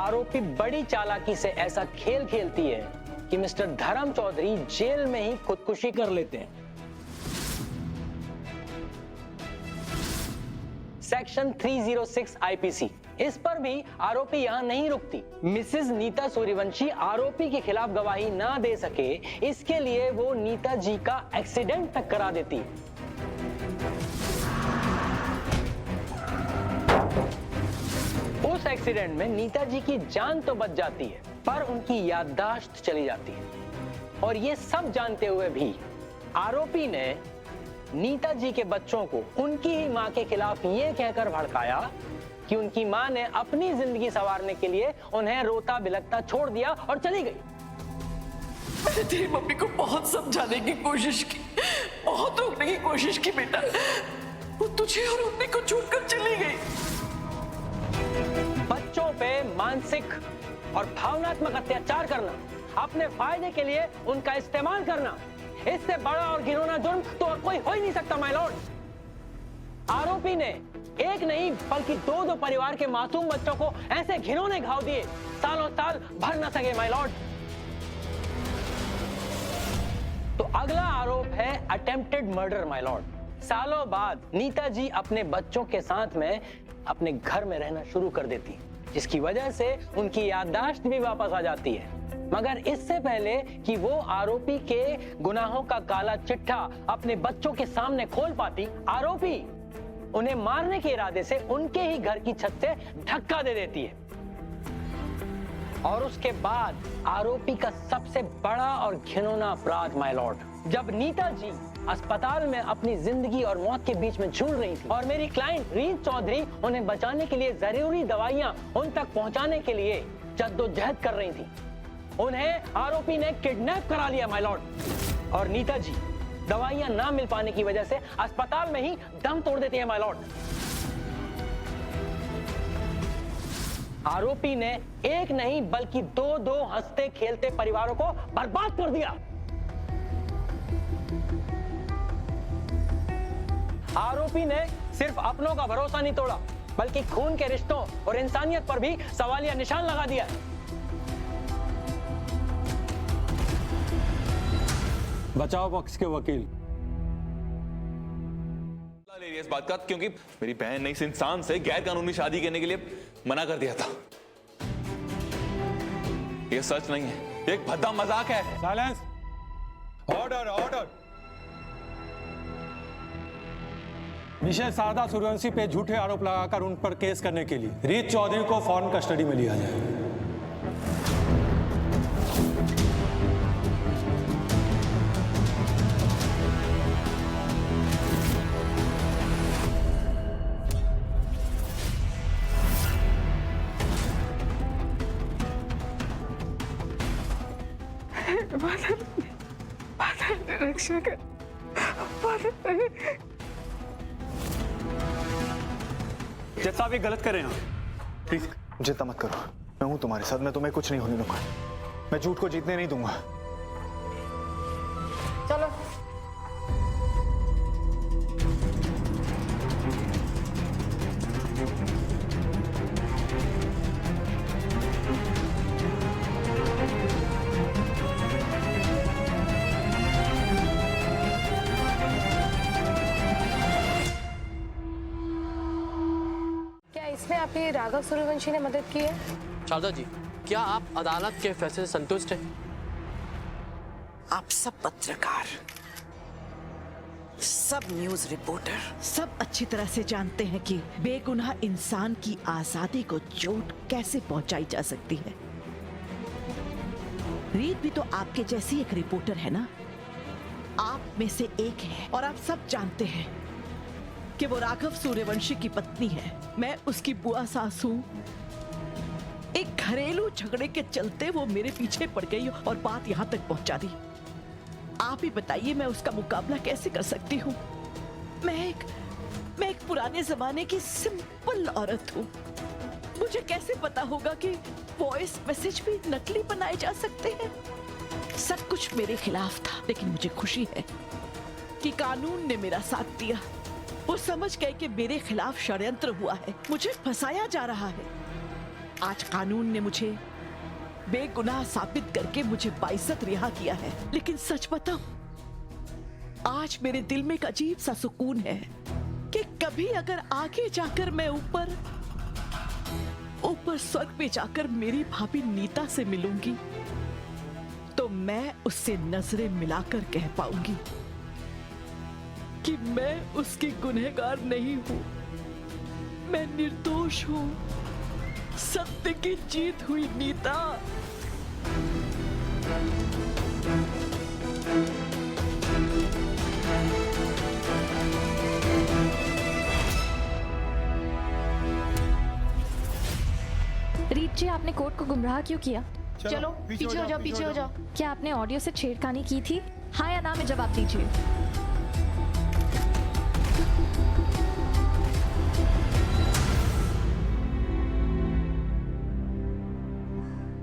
आरोपी बड़ी चालाकी से ऐसा खेल खेलती है कि मिस्टर धर्म चौधरी जेल में ही खुदकुशी कर लेते हैं। सेक्शन 306 आईपीसी, इस पर भी आरोपी यहां नहीं रुकती। मिसेस नीता सूर्यवंशी आरोपी के खिलाफ गवाही ना दे सके, इसके लिए वो नीता जी का एक्सीडेंट तक करा देती है। उस एक्सीडेंट में नीता जी की जान तो बच जाती है, पर उनकी याददाश्त चली जाती है। और ये सब जानते हुए भी आरोपी ने नीता जी के बच्चों को उनकी ही मां के खिलाफ ये कहकर भड़काया कि उनकी मां ने अपनी जिंदगी संवारने के लिए उन्हें रोता बिलखता छोड़ दिया और चली गई। मैंने तेरी मम्मी को बहुत समझाने की कोशिश की, बहुत रोकने की कोशिश की बेटा, वो तुझे और मम्मी को छोड़कर चली गई। बच्चों पे मानसिक और भावनात्मक अत्याचार करना, अपने फायदे के लिए उनका इस्तेमाल करना, इससे बड़ा और घिनौना जुर्म तो और कोई हो ही नहीं सकता माय लॉर्ड। आरोपी ने एक नहीं बल्कि दो परिवार के मासूम बच्चों को ऐसे घिनौने घाव दिए, सालों साल भर न सके माय लॉर्ड। तो अगला आरोप है अटेम्प्टेड मर्डर माय लॉर्ड। सालों बाद नीता जी अपने बच्चों के साथ में अपने घर में रहना शुरू कर देती, जिसकी वजह से उनकी याददाश्त भी वापस आ जाती है। मगर इससे पहले कि वो आरोपी के गुनाहों का काला चिट्ठा अपने बच्चों के सामने खोल पाती, आरोपी उन्हें मारने के इरादे से उनके ही घर की छत से धक्का दे देती है। और उसके बाद आरोपी का सबसे बड़ा और घिनौना अपराध माय लॉर्ड, जब नीता जी अस्पताल में अपनी जिंदगी और मौत के बीच में झूल रही थी और मेरी क्लाइंट रीत चौधरी उन्हें बचाने के लिए जरूरी दवाइयां उन तक पहुंचाने के लिए जद्दोजहद कर रही थी, उन्हें आरोपी ने किडनैप करा लिया माय लॉर्ड। और नीता जी दवाइयां ना मिल पाने की वजह से अस्पताल में ही दम तोड़ देती है माय लॉर्ड। आरोपी ने एक नहीं बल्कि दो हंसते खेलते परिवारों को बर्बाद कर दिया। आरोपी ने सिर्फ अपनों का भरोसा नहीं तोड़ा, बल्कि खून के रिश्तों और इंसानियत पर भी सवालिया निशान लगा दिया। बचाव पक्ष के वकील ले रही है इस बात का, क्योंकि मेरी बहन ने इस इंसान से गैर कानूनी शादी करने के लिए मना कर दिया था। यह सच नहीं है, ये एक भद्दा मजाक है। Silence, order order. Mrs Sharda Suryavanshi पे झूठे आरोप लगाकर उन पर केस करने के लिए रीत चौधरी को फौरन कस्टडी में लिया जाए। रक्षा कर, जज साहब ये गलत कर रहे हैं, प्लीज। चिंता मत करो, मैं हूं तुम्हारे साथ, मैं तुम्हें कुछ नहीं होने दूंगा, मैं झूठ को जीतने नहीं दूंगा। चलो। इसमें आपकी राघव सूर्यवंशी ने मदद की है? शारदा जी, क्या आप अदालत के फैसले से संतुष्ट हैं? आप सब पत्रकार, सब न्यूज रिपोर्टर, सब अच्छी तरह से जानते हैं कि बेगुनाह इंसान की आजादी को चोट कैसे पहुंचाई जा सकती है। रीत भी तो आपके जैसी एक रिपोर्टर है ना, आप में से एक है, और आप सब जानते हैं कि वो राघव सूर्यवंशी की पत्नी है। मैं उसकी बुआ सास हूं। एक घरेलू झगड़े के चलते वो मेरे पीछे पड़ गई और बात यहां तक पहुंचा दी। आप ही बताइए, मैं उसका मुकाबला कैसे कर सकती हूँ? मैं एक पुराने जमाने की सिंपल औरत हूँ। मुझे कैसे पता होगा कि वॉइस मैसेज भी नकली बनाए जा सकते हैं? सब कुछ मेरे खिलाफ था, लेकिन मुझे खुशी है कि कानून ने मेरा साथ दिया। वो समझ गए कि मेरे खिलाफ षड्यंत्र हुआ है, मुझे फंसाया जा रहा है। आज कानून ने मुझे बेगुनाह साबित करके मुझे बाइज्जत रिहा किया है, लेकिन सच बताऊं, आज मेरे दिल में एक अजीब सा सुकून है कि कभी अगर आगे जाकर मैं ऊपर स्वर्ग में जाकर मेरी भाभी नीता से मिलूंगी तो मैं उससे नजरें मिलाकर कह पाऊंगी कि मैं उसकी गुनहगार नहीं हूं, मैं निर्दोष हूं, सत्य की जीत हुई नीता। रीत जी, आपने कोर्ट को गुमराह क्यों किया? चलो पीछे हो जाओ, पीछे हो जाओ। क्या आपने ऑडियो से छेड़खानी की थी? हाँ या ना में जवाब दीजिए।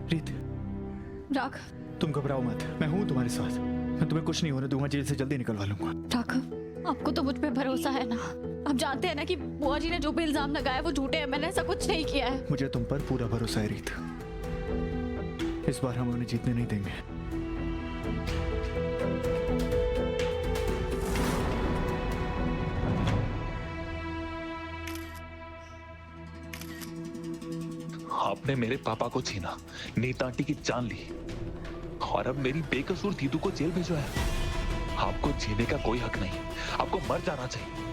रीत, राघव, तुम घबराओ मत, मैं हूं तुम्हारे साथ। मैं तुम्हें कुछ नहीं होने दूंगा, जेल से जल्दी निकलवा लूंगा। राघव, आपको तो मुझ पे भरोसा है ना? आप जानते हैं ना कि बुआ जी ने जो भी इल्जाम लगाया वो झूठे हैं, मैंने ऐसा कुछ नहीं किया है। मुझे तुम पर पूरा भरोसा है रीत। इस बार हम उन्हें जीतने नहीं देंगे। आपने मेरे पापा को छीना, नीता आंटी की जान ली और अब मेरी बेकसूर दीदू को जेल भेजो है। आपको जीने का कोई हक नहीं, आपको मर जाना चाहिए।